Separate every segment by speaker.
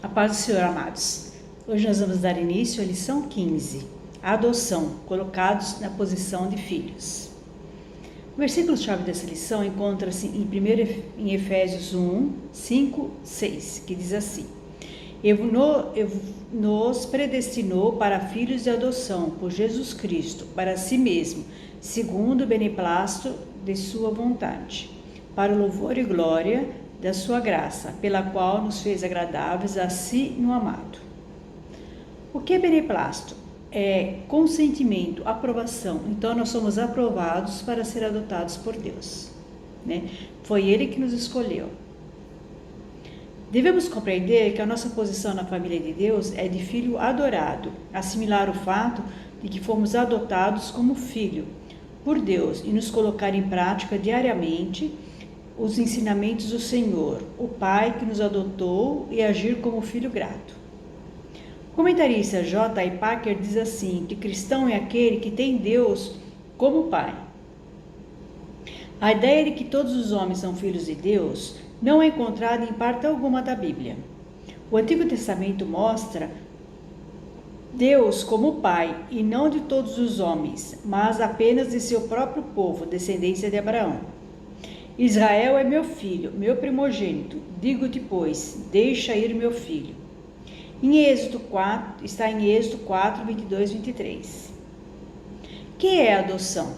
Speaker 1: A paz do Senhor, amados. Hoje nós vamos dar início à lição 15, a adoção, colocados na posição de filhos. O versículo-chave dessa lição encontra-se em Efésios 1, 5, 6, que diz assim: nos predestinou para filhos de adoção por Jesus Cristo, para si mesmo, segundo o beneplácito de sua vontade, para o louvor e glória da sua graça, pela qual nos fez agradáveis a si no amado. O que é beneplácito? É consentimento, aprovação. Então nós somos aprovados para ser adotados por Deus, né? Foi Ele que nos escolheu. Devemos compreender que a nossa posição na família de Deus é de filho adorado, assimilar o fato de que fomos adotados como filho por Deus e nos colocar em prática diariamente os ensinamentos do Senhor, o Pai que nos adotou, e agir como filho grato. O comentarista J. I. Packer diz assim, que cristão é aquele que tem Deus como Pai. A ideia de que todos os homens são filhos de Deus não é encontrada em parte alguma da Bíblia. O Antigo Testamento mostra Deus como Pai, e não de todos os homens, mas apenas de seu próprio povo, descendência de Abraão. Israel é meu filho, meu primogênito, digo-te, pois, deixa ir meu filho. Está em Êxodo 4, 22, 23. Que é a adoção?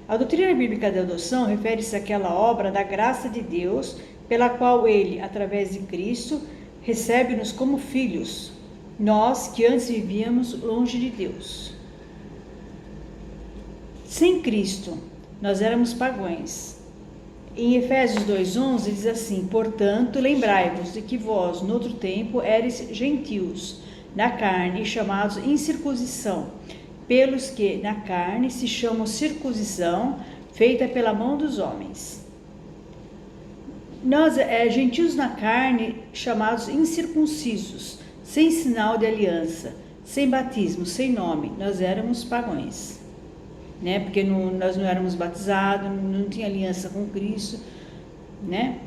Speaker 1: A doutrina bíblica da adoção refere-se àquela obra da graça de Deus, pela qual Ele, através de Cristo, recebe-nos como filhos, nós que antes vivíamos longe de Deus. Sem Cristo, nós éramos pagãos. Em Efésios 2,11 diz assim: portanto, lembrai-vos de que vós, noutro tempo, eres gentios, na carne, chamados incircuncisão, pelos que na carne se chamam circuncisão, feita pela mão dos homens. Nós, gentios na carne, chamados incircuncisos, sem sinal de aliança, sem batismo, sem nome, nós éramos pagãos. Né? Porque nós não éramos batizados, não tinha aliança com Cristo, né?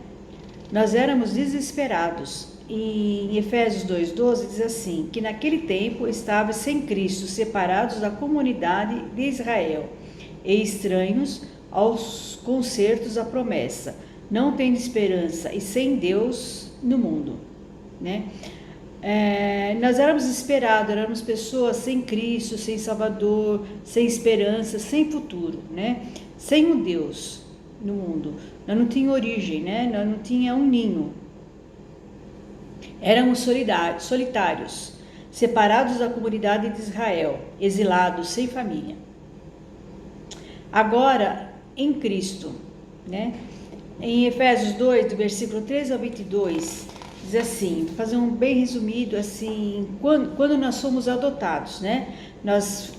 Speaker 1: Nós éramos desesperados. E em Efésios 2,12 diz assim, que naquele tempo estavam sem Cristo, separados da comunidade de Israel, e estranhos aos concertos da promessa, não tendo esperança e sem Deus no mundo, né? Nós éramos desesperados, éramos pessoas sem Cristo, sem Salvador, sem esperança, sem futuro, né? Sem um Deus no mundo. Nós não tínhamos origem, né? Nós não tínhamos um ninho. Éramos solitários, separados da comunidade de Israel, exilados, sem família. Agora, em Cristo, né? Em Efésios 2, do versículo 13 ao 22, diz assim, vou fazer um bem resumido, assim, quando nós somos adotados, né? Nós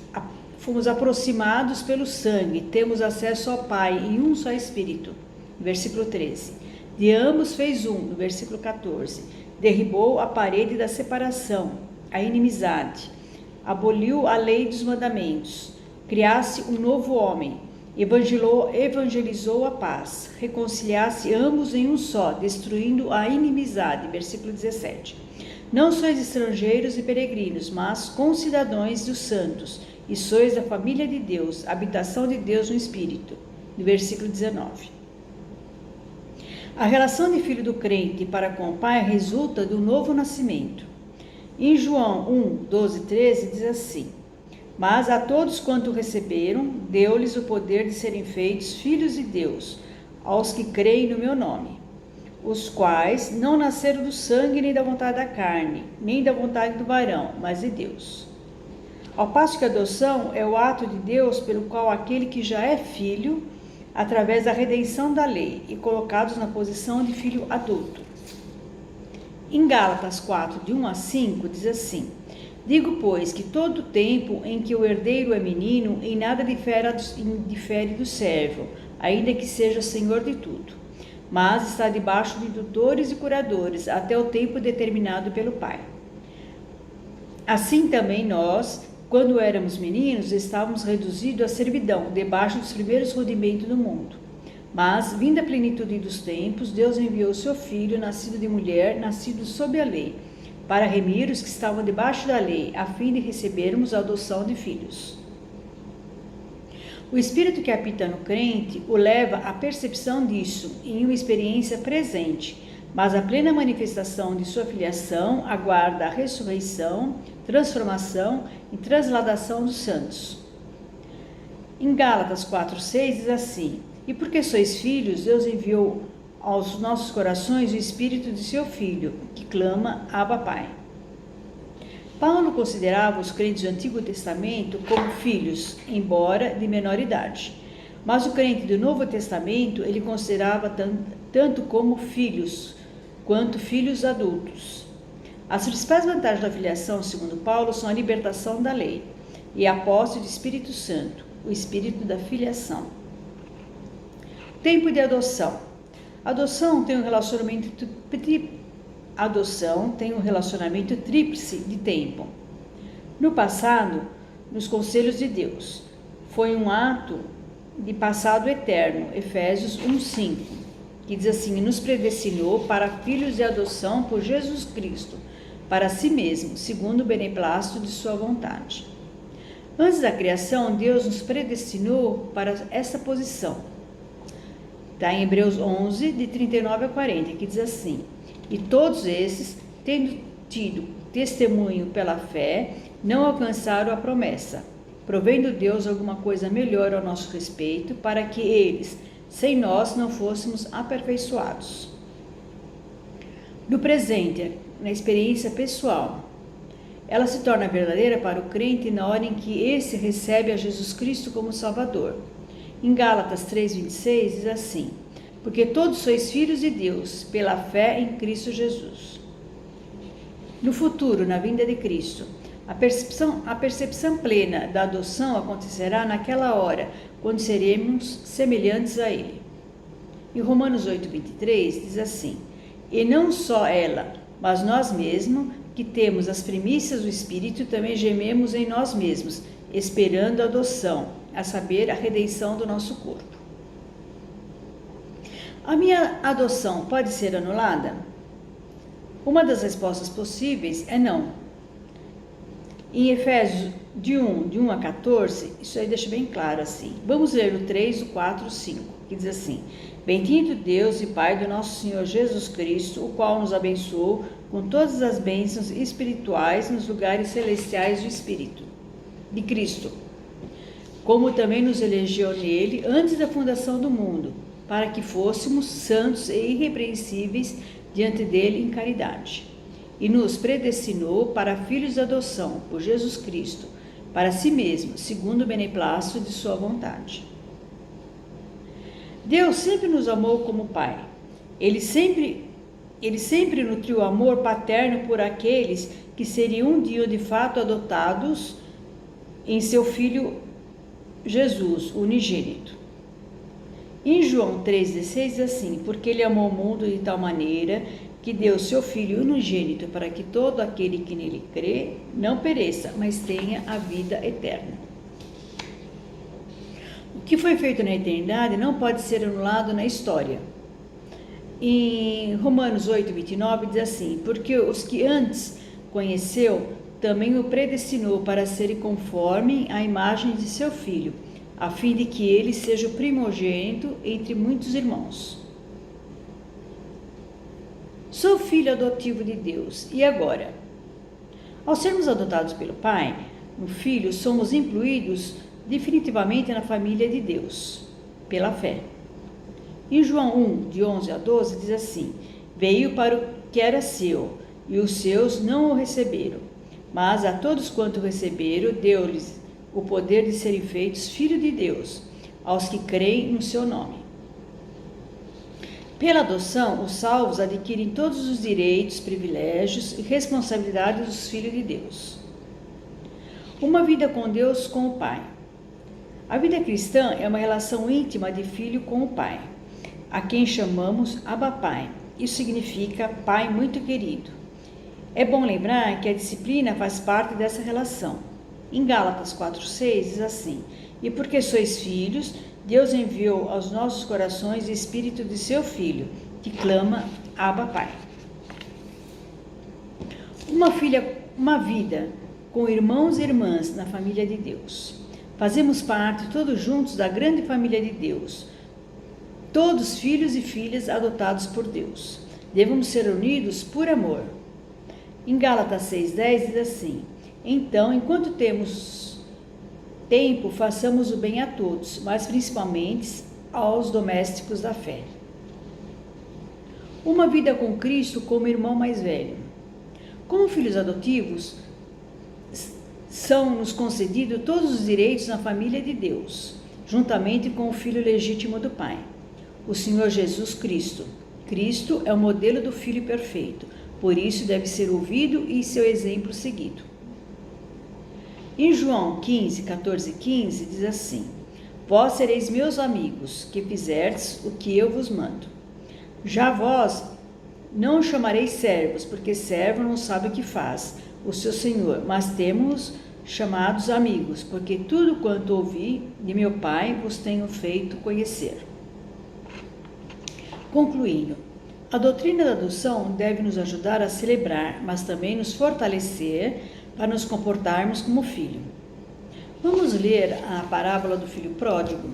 Speaker 1: fomos aproximados pelo sangue, temos acesso ao Pai em um só Espírito, versículo 13. De ambos fez um, no versículo 14. Derribou a parede da separação, a inimizade, aboliu a lei dos mandamentos, criasse um novo homem, evangelizou a paz, reconciliasse ambos em um só, destruindo a inimizade, versículo 17. Não sois estrangeiros e peregrinos, mas concidadãos dos santos, e sois da família de Deus, habitação de Deus no Espírito, no versículo 19. A relação de filho do crente para com o Pai resulta do novo nascimento. Em João 1, 12, 13 diz assim: mas a todos quanto receberam, deu-lhes o poder de serem feitos filhos de Deus, aos que creem no meu nome, os quais não nasceram do sangue, nem da vontade da carne, nem da vontade do varão, mas de Deus. Ao passo que a adoção é o ato de Deus pelo qual aquele que já é filho, através da redenção da lei, e colocados na posição de filho adulto. Em Gálatas 4, de 1 a 5, diz assim: digo, pois, que todo o tempo em que o herdeiro é menino, em nada difere do servo, ainda que seja senhor de tudo, mas está debaixo de tutores e curadores, até o tempo determinado pelo Pai. Assim também nós, quando éramos meninos, estávamos reduzidos à servidão, debaixo dos primeiros rudimentos do mundo. Mas, vinda a plenitude dos tempos, Deus enviou seu Filho, nascido de mulher, nascido sob a lei, para remir os que estavam debaixo da lei, a fim de recebermos a adoção de filhos. O Espírito que habita no crente o leva à percepção disso em uma experiência presente, mas a plena manifestação de sua filiação aguarda a ressurreição, transformação e transladação dos santos. Em Gálatas 4,6 diz assim: E porque sois filhos, Deus enviou aos nossos corações o Espírito de seu Filho, que clama, Abba, Pai. Paulo considerava os crentes do Antigo Testamento como filhos, embora de menor idade. Mas o crente do Novo Testamento ele considerava tanto como filhos, quanto filhos adultos. As principais vantagens da filiação, segundo Paulo, são a libertação da lei e a posse do Espírito Santo, o espírito da filiação. Tempo de adoção. A adoção tem um relacionamento tríplice de tempo. No passado, nos conselhos de Deus, foi um ato de passado eterno, Efésios 1:5, que diz assim: nos predestinou para filhos de adoção por Jesus Cristo, para si mesmo, segundo o beneplácito de sua vontade. Antes da criação, Deus nos predestinou para essa posição. Está em Hebreus 11, de 39 a 40, que diz assim: E todos esses, tendo tido testemunho pela fé, não alcançaram a promessa, provendo Deus alguma coisa melhor ao nosso respeito, para que eles, sem nós, não fôssemos aperfeiçoados. No presente, na experiência pessoal, ela se torna verdadeira para o crente na hora em que esse recebe a Jesus Cristo como Salvador. Em Gálatas 3,26 diz assim: Porque todos sois filhos de Deus, pela fé em Cristo Jesus. No futuro, na vinda de Cristo, a percepção plena da adoção acontecerá naquela hora, quando seremos semelhantes a Ele. Em Romanos 8,23 diz assim: E não só ela, mas nós mesmos, que temos as primícias do Espírito, também gememos em nós mesmos, esperando a adoção, a saber, a redenção do nosso corpo. A minha adoção pode ser anulada? Uma das respostas possíveis é não. Em Efésios de 1 a 14, isso aí deixa bem claro assim. Vamos ler o 3, o 4, o 5, que diz assim: Bendito Deus e Pai do nosso Senhor Jesus Cristo, o qual nos abençoou com todas as bênçãos espirituais nos lugares celestiais do Espírito, de Cristo, como também nos elegeu nele antes da fundação do mundo, para que fôssemos santos e irrepreensíveis diante dele em caridade. E nos predestinou para filhos de adoção por Jesus Cristo, para si mesmo, segundo o beneplácito de sua vontade. Deus sempre nos amou como Pai. Ele sempre nutriu amor paterno por aqueles que seriam um dia de fato adotados em seu Filho Jesus, unigênito. Em João 3,16 diz assim: Porque ele amou o mundo de tal maneira que deu seu Filho unigênito, para que todo aquele que nele crê não pereça, mas tenha a vida eterna. O que foi feito na eternidade não pode ser anulado na história. Em Romanos 8,29 diz assim: Porque os que antes conheceu, também o predestinou para serem conforme à imagem de seu Filho, a fim de que ele seja o primogênito entre muitos irmãos. Sou filho adotivo de Deus, e agora? Ao sermos adotados pelo Pai, no Filho, somos incluídos definitivamente na família de Deus, pela fé. Em João 1, de 11 a 12, diz assim: Veio para o que era seu, e os seus não o receberam. Mas a todos quanto receberam, deu-lhes o poder de serem feitos filhos de Deus, aos que creem no seu nome. Pela adoção, os salvos adquirem todos os direitos, privilégios e responsabilidades dos filhos de Deus. Uma vida com Deus, com o Pai. A vida cristã é uma relação íntima de filho com o Pai, a quem chamamos Abba Pai. Isso significa Pai muito querido. É bom lembrar que a disciplina faz parte dessa relação. Em Gálatas 4,6 diz assim: E porque sois filhos, Deus enviou aos nossos corações o Espírito de seu Filho, que clama Abba Pai. uma vida com irmãos e irmãs na família de Deus. Fazemos parte todos juntos da grande família de Deus, todos filhos e filhas adotados por Deus. Devemos ser unidos por amor. Em Gálatas 6,10 diz assim: então, enquanto temos tempo, façamos o bem a todos, mas principalmente aos domésticos da fé. Uma vida com Cristo como irmão mais velho. Como filhos adotivos, são-nos concedidos todos os direitos na família de Deus, juntamente com o Filho legítimo do Pai, o Senhor Jesus Cristo. Cristo é o modelo do Filho perfeito, por isso deve ser ouvido e seu exemplo seguido. Em João 15, 14 e 15, diz assim: vós sereis meus amigos, que fizerdes o que eu vos mando. Já vós não o chamareis servos, porque servo não sabe o que faz o seu senhor, mas temos chamados amigos, porque tudo quanto ouvi de meu Pai vos tenho feito conhecer. Concluindo, a doutrina da adoção deve nos ajudar a celebrar, mas também nos fortalecer para nos comportarmos como filho. Vamos ler a parábola do filho pródigo,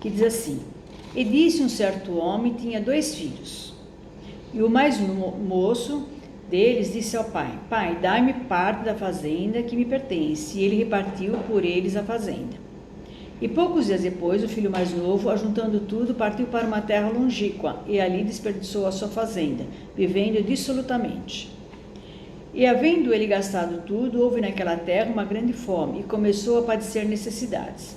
Speaker 1: que diz assim: e disse um certo homem tinha 2 filhos, e o mais moço deles disse ao pai: pai, dai-me parte da fazenda que me pertence. E ele repartiu por eles a fazenda. E poucos dias depois, o filho mais novo, ajuntando tudo, partiu para uma terra longínqua, e ali desperdiçou a sua fazenda, vivendo dissolutamente. E havendo ele gastado tudo, houve naquela terra uma grande fome, e começou a padecer necessidades.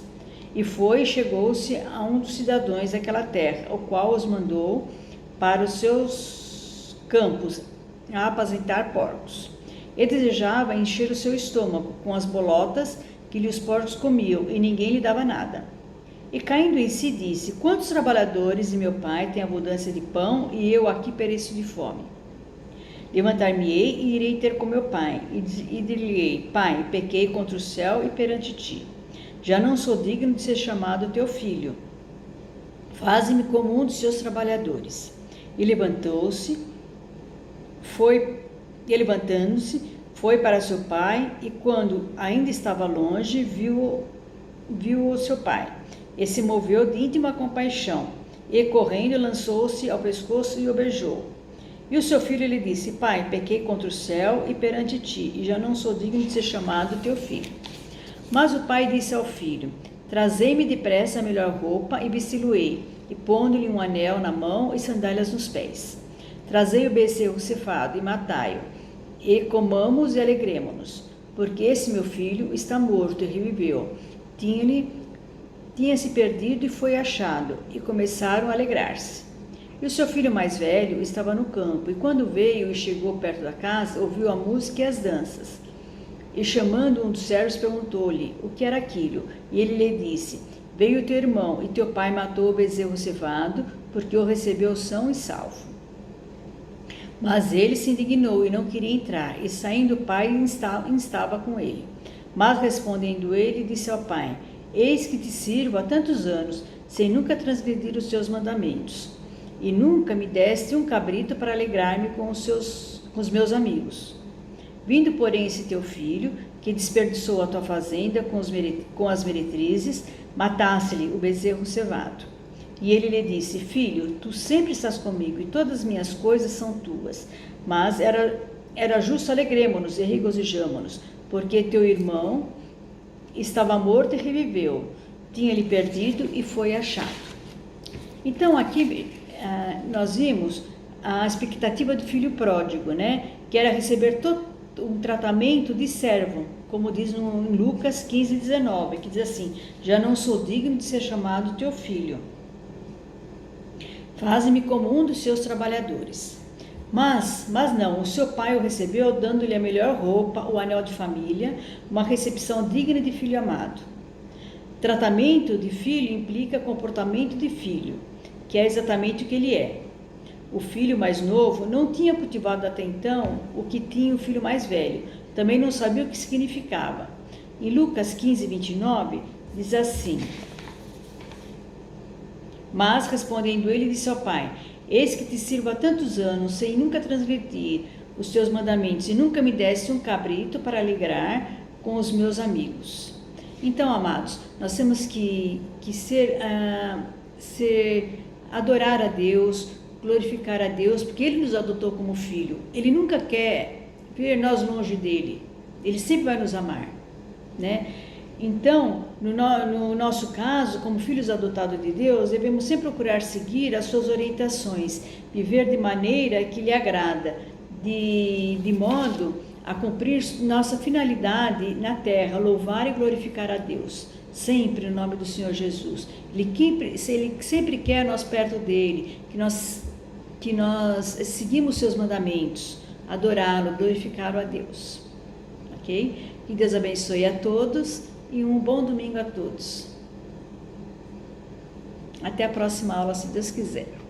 Speaker 1: E foi e chegou-se a um dos cidadãos daquela terra, o qual os mandou para os seus campos a apacentar porcos. Ele desejava encher o seu estômago com as bolotas que lhe os porcos comiam, e ninguém lhe dava nada. E caindo em si, disse: quantos trabalhadores de meu pai têm abundância de pão, e eu aqui pereço de fome? Levantar-me-ei e irei ter com meu pai, e dir-lhe-ei: pai, pequei contra o céu e perante ti. Já não sou digno de ser chamado teu filho. Faze-me como um dos seus trabalhadores. E levantando-se, foi para seu pai, e quando ainda estava longe, viu o seu pai, e se moveu de íntima compaixão, e correndo lançou-se ao pescoço e o beijou. E o seu filho lhe disse: pai, pequei contra o céu e perante ti, e já não sou digno de ser chamado teu filho. Mas o pai disse ao filho: trazei-me depressa a melhor roupa e vesti-lo-ei, e pondo-lhe um anel na mão e sandálias nos pés. Trazei o bezerro cevado e matai-o, e comamos e alegremo-nos, porque esse meu filho está morto e reviveu. Tinha-se perdido e foi achado, e começaram a alegrar-se. E o seu filho mais velho estava no campo, e quando veio e chegou perto da casa, ouviu a música e as danças. E chamando um dos servos, perguntou-lhe o que era aquilo. E ele lhe disse: veio teu irmão, e teu pai matou o bezerro cevado, porque o recebeu são e salvo. Mas ele se indignou e não queria entrar, e saindo o pai instava com ele. Mas respondendo ele, disse ao pai: eis que te sirvo há tantos anos, sem nunca transgredir os teus mandamentos. E nunca me deste um cabrito para alegrar-me com os meus amigos. Vindo, porém, esse teu filho, que desperdiçou a tua fazenda com as meretrizes, mataste-lhe o bezerro cevado. E ele lhe disse: filho, tu sempre estás comigo, e todas as minhas coisas são tuas. Mas era justo alegremo-nos e regozijamo-nos, porque teu irmão estava morto e reviveu, tinha-lhe perdido e foi achado. Então, aqui nós vimos a expectativa do filho pródigo, né? Que era receber um tratamento de servo, como diz em Lucas 15, 19, que diz assim: já não sou digno de ser chamado teu filho. Faze-me como um dos seus trabalhadores. Mas não, o seu pai o recebeu, dando-lhe a melhor roupa, o anel de família, uma recepção digna de filho amado. Tratamento de filho implica comportamento de filho, que é exatamente o que ele é. O filho mais novo não tinha cultivado até então o que tinha o filho mais velho, também não sabia o que significava. Em Lucas 15, 29, diz assim: mas respondendo ele, disse ao pai: eis que te sirvo há tantos anos, sem nunca transgredir os teus mandamentos e nunca me deste um cabrito para alegrar com os meus amigos. Então, amados, nós temos que adorar a Deus, glorificar a Deus, porque Ele nos adotou como filho. Ele nunca quer ver nós longe dEle. Ele sempre vai nos amar, né? Então, no nosso caso, como filhos adotados de Deus, devemos sempre procurar seguir as suas orientações, viver de maneira que lhe agrada, de modo a cumprir nossa finalidade na terra, louvar e glorificar a Deus, sempre no nome do Senhor Jesus. Ele sempre quer nós perto dEle, que nós seguimos seus mandamentos, adorá-lo, glorificar a Deus. Ok? Que Deus abençoe a todos e um bom domingo a todos. Até a próxima aula, se Deus quiser.